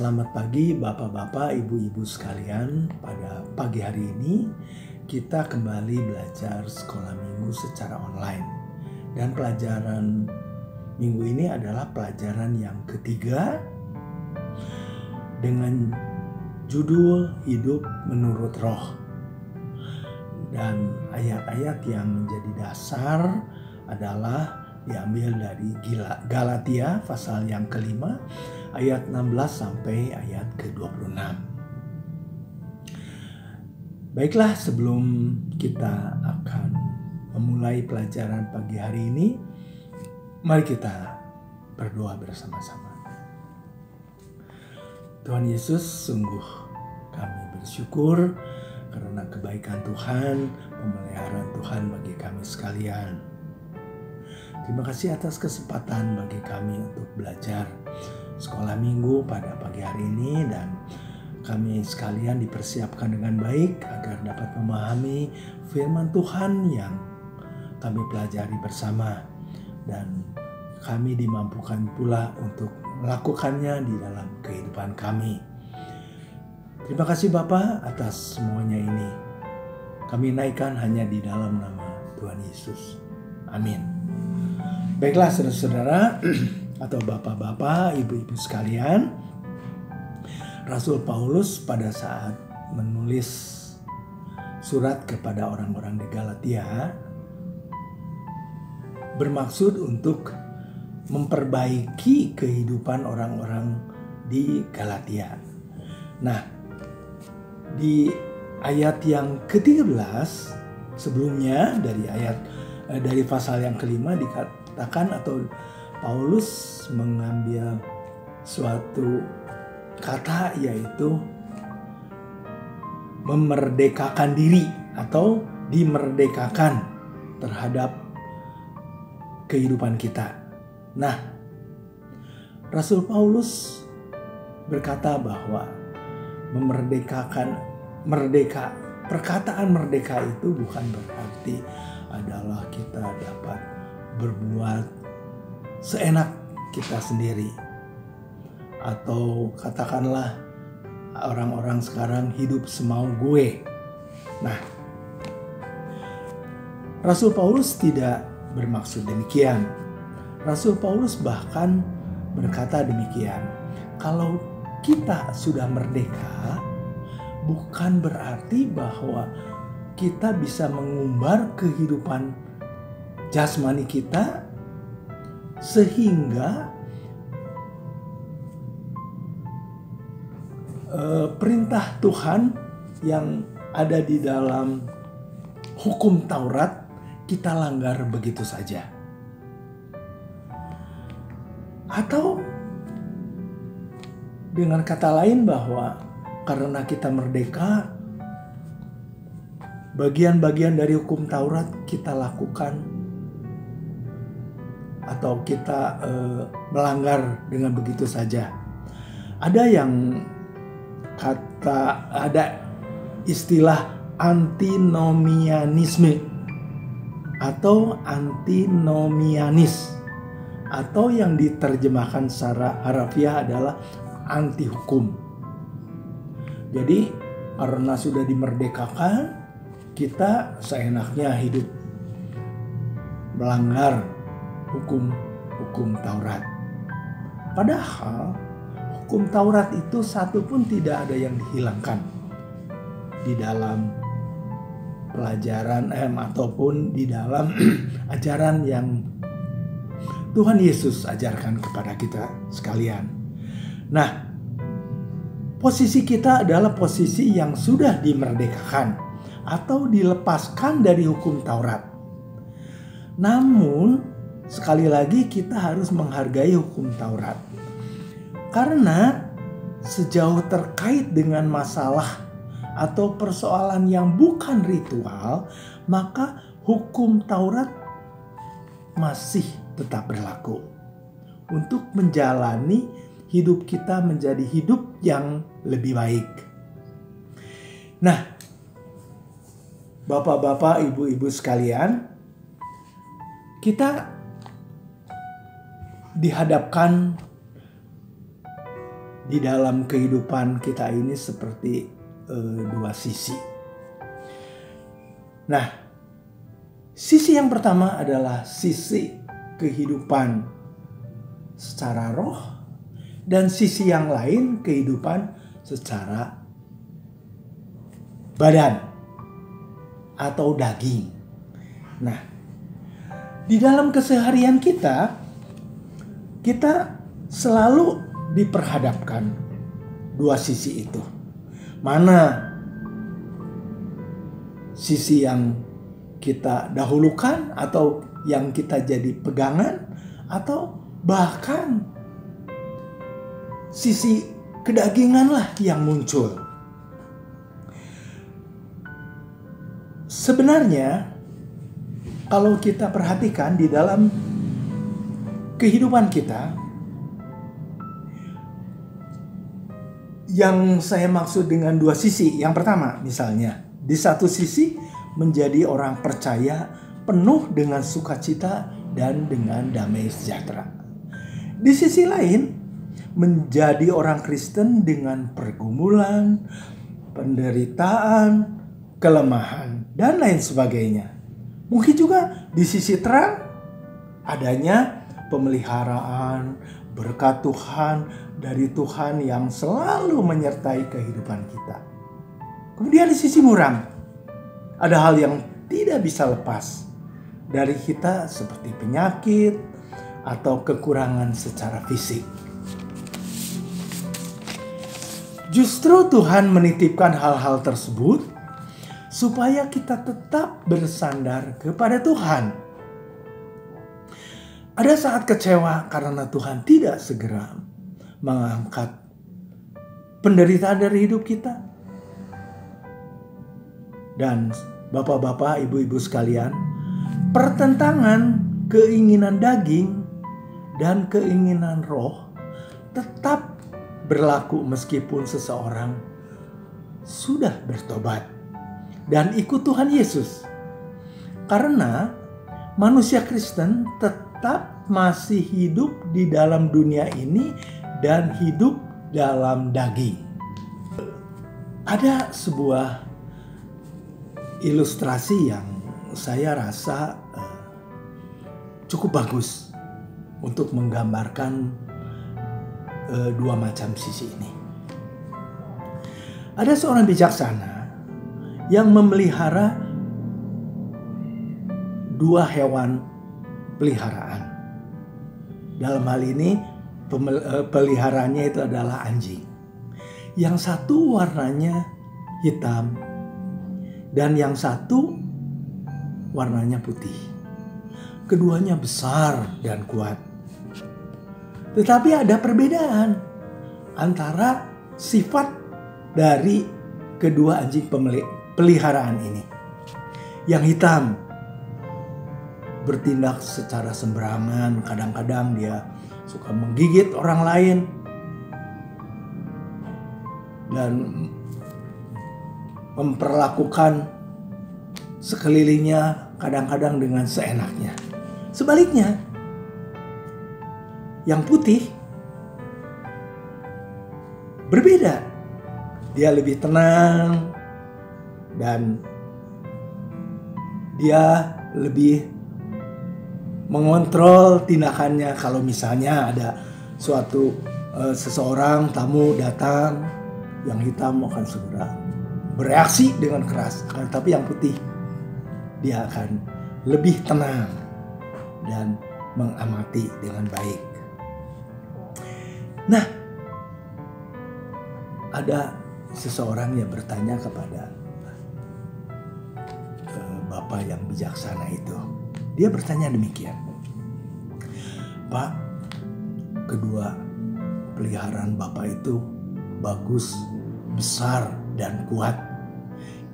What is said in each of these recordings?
Selamat pagi Bapak-bapak, Ibu-ibu sekalian. Pada pagi hari ini kita kembali belajar sekolah minggu secara online. Dan pelajaran minggu ini adalah pelajaran yang ketiga dengan judul Hidup Menurut Roh. Dan ayat-ayat yang menjadi dasar adalah diambil dari Galatia pasal yang kelima ayat 16 sampai ayat ke-26. Baiklah, sebelum kita akan memulai pelajaran pagi hari ini, mari kita berdoa bersama-sama. Tuhan Yesus, sungguh kami bersyukur karena kebaikan Tuhan, pemeliharaan Tuhan bagi kami sekalian. Terima kasih atas kesempatan bagi kami untuk belajar sekolah minggu pada pagi hari ini, dan kami sekalian dipersiapkan dengan baik agar dapat memahami firman Tuhan yang kami pelajari bersama, dan kami dimampukan pula untuk melakukannya di dalam kehidupan kami. Terima kasih Bapa atas semuanya ini. Kami naikkan hanya di dalam nama Tuhan Yesus. Amin. Baiklah saudara-saudara atau bapak-bapak, ibu-ibu sekalian, Rasul Paulus pada saat menulis surat kepada orang-orang di Galatia bermaksud untuk memperbaiki kehidupan orang-orang di Galatia. Nah, di ayat yang ke-13 sebelumnya dari pasal yang kelima dikatakan atau Paulus mengambil suatu kata, yaitu memerdekakan diri atau dimerdekakan terhadap kehidupan kita. Nah, Rasul Paulus berkata bahwa perkataan merdeka itu bukan berarti adalah kita dapat berbuat seenak kita sendiri, atau katakanlah orang-orang sekarang hidup semau gue. Nah, Rasul Paulus tidak bermaksud demikian. Rasul Paulus bahkan berkata demikian, kalau kita sudah merdeka, bukan berarti bahwa kita bisa mengumbar kehidupan jasmani kita sehingga perintah Tuhan yang ada di dalam hukum Taurat kita langgar begitu saja. Atau dengan kata lain bahwa karena kita merdeka, bagian-bagian dari hukum Taurat kita lakukan atau kita melanggar dengan begitu saja. Ada istilah antinomianisme atau antinomianis, atau yang diterjemahkan secara harfiah adalah anti hukum. Jadi karena sudah dimerdekakan, kita seenaknya hidup melanggar hukum Taurat. Padahal hukum Taurat itu satu pun tidak ada yang dihilangkan di dalam pelajaran ataupun di dalam ajaran yang Tuhan Yesus ajarkan kepada kita sekalian. Nah, posisi kita adalah posisi yang sudah dimerdekakan atau dilepaskan dari hukum Taurat. Namun sekali lagi kita harus menghargai hukum Taurat, karena sejauh terkait dengan masalah atau persoalan yang bukan ritual, maka hukum Taurat masih tetap berlaku untuk menjalani hidup kita menjadi hidup yang lebih baik. Nah, bapak-bapak, ibu-ibu sekalian, kita dihadapkan di dalam kehidupan kita ini seperti dua sisi. Nah, sisi yang pertama adalah sisi kehidupan secara roh, dan sisi yang lain kehidupan secara badan atau daging. Nah, di dalam keseharian kita selalu diperhadapkan dua sisi itu. Mana sisi yang kita dahulukan atau yang kita jadi pegangan, atau bahkan sisi kedagingan lah yang muncul. Sebenarnya kalau kita perhatikan di dalam kehidupan kita, yang saya maksud dengan dua sisi, yang pertama misalnya, di satu sisi menjadi orang percaya penuh dengan sukacita dan dengan damai sejahtera. Di sisi lain, menjadi orang Kristen dengan pergumulan, penderitaan, kelemahan, dan lain sebagainya. Mungkin juga di sisi terang, adanya pemeliharaan, berkat Tuhan, dari Tuhan yang selalu menyertai kehidupan kita. Kemudian di sisi muram, ada hal yang tidak bisa lepas dari kita seperti penyakit atau kekurangan secara fisik. Justru Tuhan menitipkan hal-hal tersebut supaya kita tetap bersandar kepada Tuhan. Ada saat kecewa karena Tuhan tidak segera mengangkat penderitaan dari hidup kita. Dan bapak-bapak, ibu-ibu sekalian, pertentangan keinginan daging dan keinginan roh tetap berlaku meskipun seseorang sudah bertobat dan ikut Tuhan Yesus. Karena manusia Kristen tetap masih hidup di dalam dunia ini dan hidup dalam daging. Ada sebuah ilustrasi yang saya rasa cukup bagus untuk menggambarkan dua macam sisi ini. Ada seorang bijaksana yang memelihara dua hewan peliharaan. Dalam hal ini peliharaannya itu adalah anjing. Yang satu warnanya hitam dan yang satu warnanya putih. Keduanya besar dan kuat. Tetapi ada perbedaan antara sifat dari kedua anjing peliharaan ini. Yang hitam bertindak secara sembarangan, kadang-kadang dia suka menggigit orang lain dan memperlakukan sekelilingnya kadang-kadang dengan seenaknya. Sebaliknya, yang putih berbeda. Dia lebih tenang dan dia lebih mengontrol tindakannya. Kalau misalnya ada suatu seseorang tamu datang, yang hitam akan segera bereaksi dengan keras. Tapi yang putih, dia akan lebih tenang dan mengamati dengan baik. Nah, ada seseorang yang bertanya kepada bapak yang bijaksana itu. Dia bertanya demikian, "Pak, kedua peliharaan bapak itu bagus, besar, dan kuat.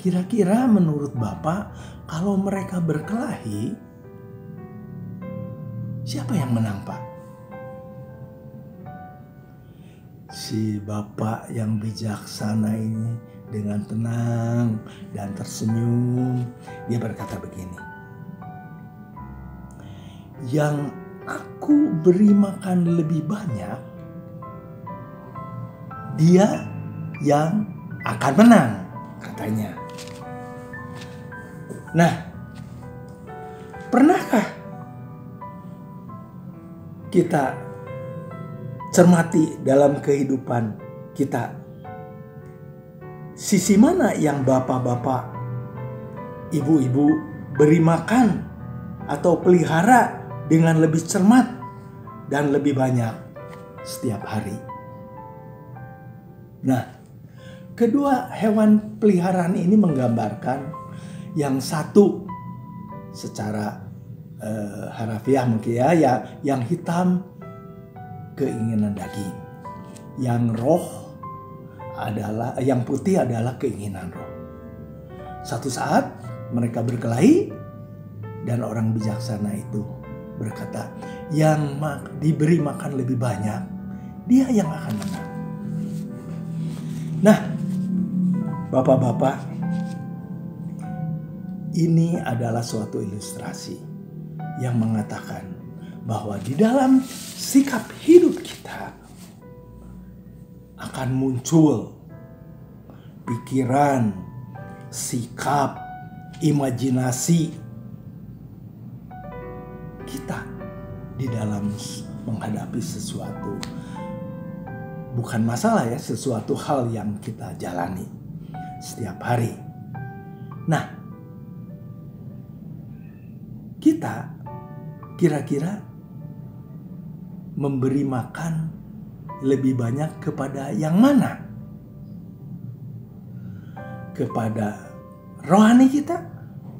Kira-kira menurut bapak, kalau mereka berkelahi, siapa yang menang, Pak?" Si bapak yang bijaksana ini dengan tenang dan tersenyum, dia berkata begini, "Yang aku beri makan lebih banyak dia yang akan menang, katanya. Nah, pernahkah kita cermati dalam kehidupan kita, sisi mana yang bapak-bapak, ibu-ibu beri makan atau pelihara dengan lebih cermat dan lebih banyak setiap hari? Nah, kedua hewan peliharaan ini menggambarkan yang satu secara harafiah mungkin ya, yang hitam keinginan daging, yang putih adalah keinginan roh. Satu saat mereka berkelahi dan orang bijaksana itu berkata, yang diberi makan lebih banyak, dia yang akan menang. Nah, bapak-bapak, ini adalah suatu ilustrasi yang mengatakan bahwa di dalam sikap hidup kita akan muncul pikiran, sikap, imajinasi kita di dalam menghadapi sesuatu, bukan masalah ya, sesuatu hal yang kita jalani setiap hari. Nah, kita kira-kira memberi makan lebih banyak kepada yang mana? Kepada rohani kita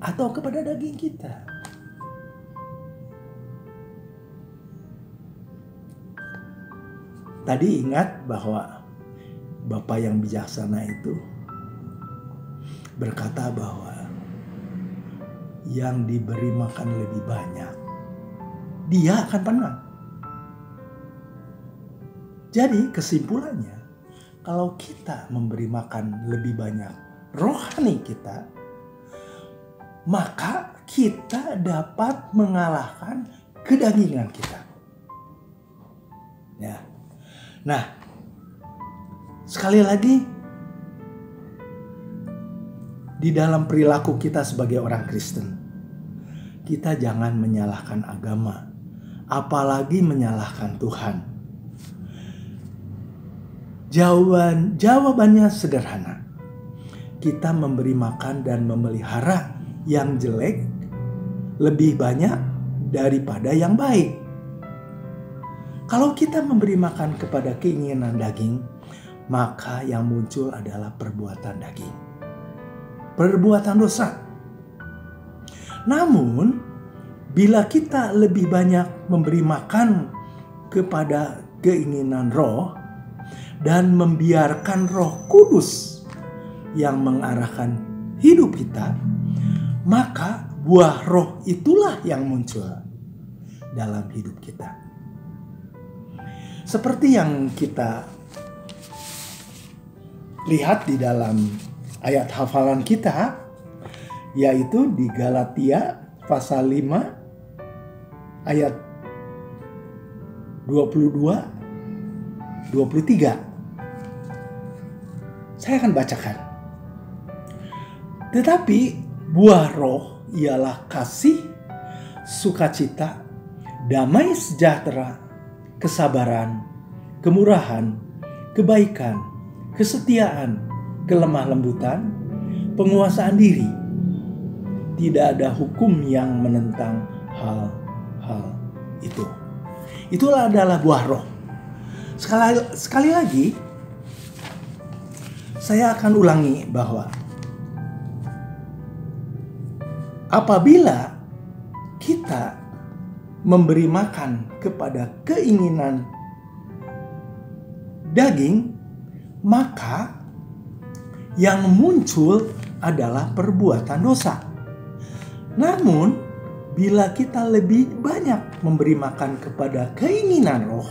atau kepada daging kita? Tadi ingat bahwa Bapak yang bijaksana itu berkata bahwa yang diberi makan lebih banyak, dia akan menang. Jadi kesimpulannya, kalau kita memberi makan lebih banyak rohani kita, maka kita dapat mengalahkan kedagingan kita. Ya. Nah, sekali lagi, di dalam perilaku kita sebagai orang Kristen, kita jangan menyalahkan agama, apalagi menyalahkan Tuhan. Jawabannya sederhana. Kita memberi makan dan memelihara yang jelek lebih banyak daripada yang baik. Kalau kita memberi makan kepada keinginan daging, maka yang muncul adalah perbuatan daging, perbuatan dosa. Namun, bila kita lebih banyak memberi makan kepada keinginan roh dan membiarkan Roh Kudus yang mengarahkan hidup kita, maka buah roh itulah yang muncul dalam hidup kita. Seperti yang kita lihat di dalam ayat hafalan kita, yaitu di Galatia pasal 5 ayat 22-23. Saya akan bacakan. Tetapi buah roh ialah kasih, sukacita, damai sejahtera, kesabaran, kemurahan, kebaikan, kesetiaan, kelemah lembutan, penguasaan diri. Tidak ada hukum yang menentang hal-hal itu. Itulah adalah buah roh. Sekali lagi, saya akan ulangi bahwa apabila kita memberi makan kepada keinginan daging, maka yang muncul adalah perbuatan dosa. Namun, bila kita lebih banyak memberi makan kepada keinginan roh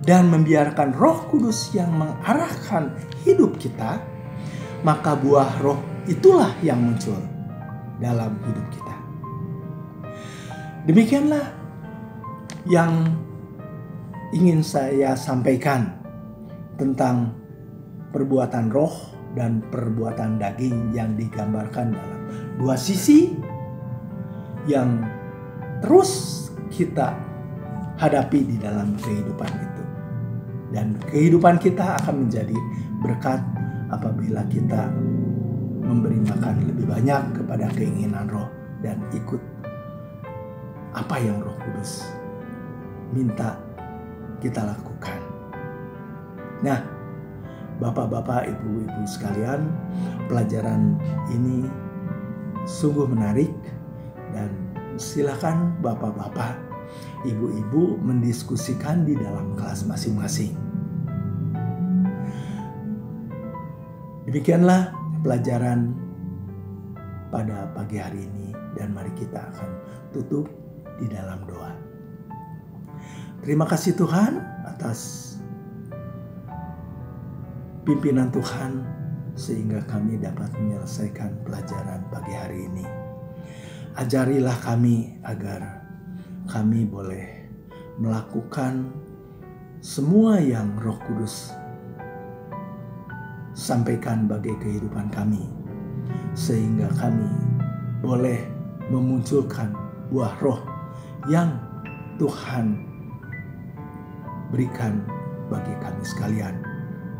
dan membiarkan Roh Kudus yang mengarahkan hidup kita, maka buah roh itulah yang muncul dalam hidup kita. Demikianlah yang ingin saya sampaikan tentang perbuatan roh dan perbuatan daging yang digambarkan dalam dua sisi yang terus kita hadapi di dalam kehidupan itu. Dan kehidupan kita akan menjadi berkat apabila kita memberi makan lebih banyak kepada keinginan roh dan ikut apa yang Roh Kudus minta kita lakukan. Nah, Bapak-bapak, Ibu-ibu sekalian, pelajaran ini sungguh menarik dan silakan Bapak-bapak, Ibu-ibu mendiskusikan di dalam kelas masing-masing. Demikianlah pelajaran pada pagi hari ini dan mari kita akan tutup di dalam doa. Terima kasih Tuhan atas pimpinan Tuhan sehingga kami dapat menyelesaikan pelajaran pagi hari ini. Ajarilah kami agar kami boleh melakukan semua yang Roh Kudus sampaikan bagi kehidupan kami, sehingga kami boleh memunculkan buah roh yang Tuhan berikan bagi kami sekalian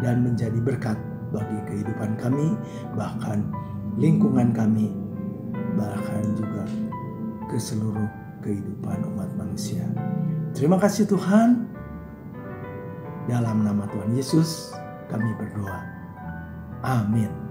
dan menjadi berkat bagi kehidupan kami, bahkan lingkungan kami, bahkan juga ke seluruh kehidupan umat manusia. Terima kasih Tuhan. Dalam nama Tuhan Yesus kami berdoa. Amin.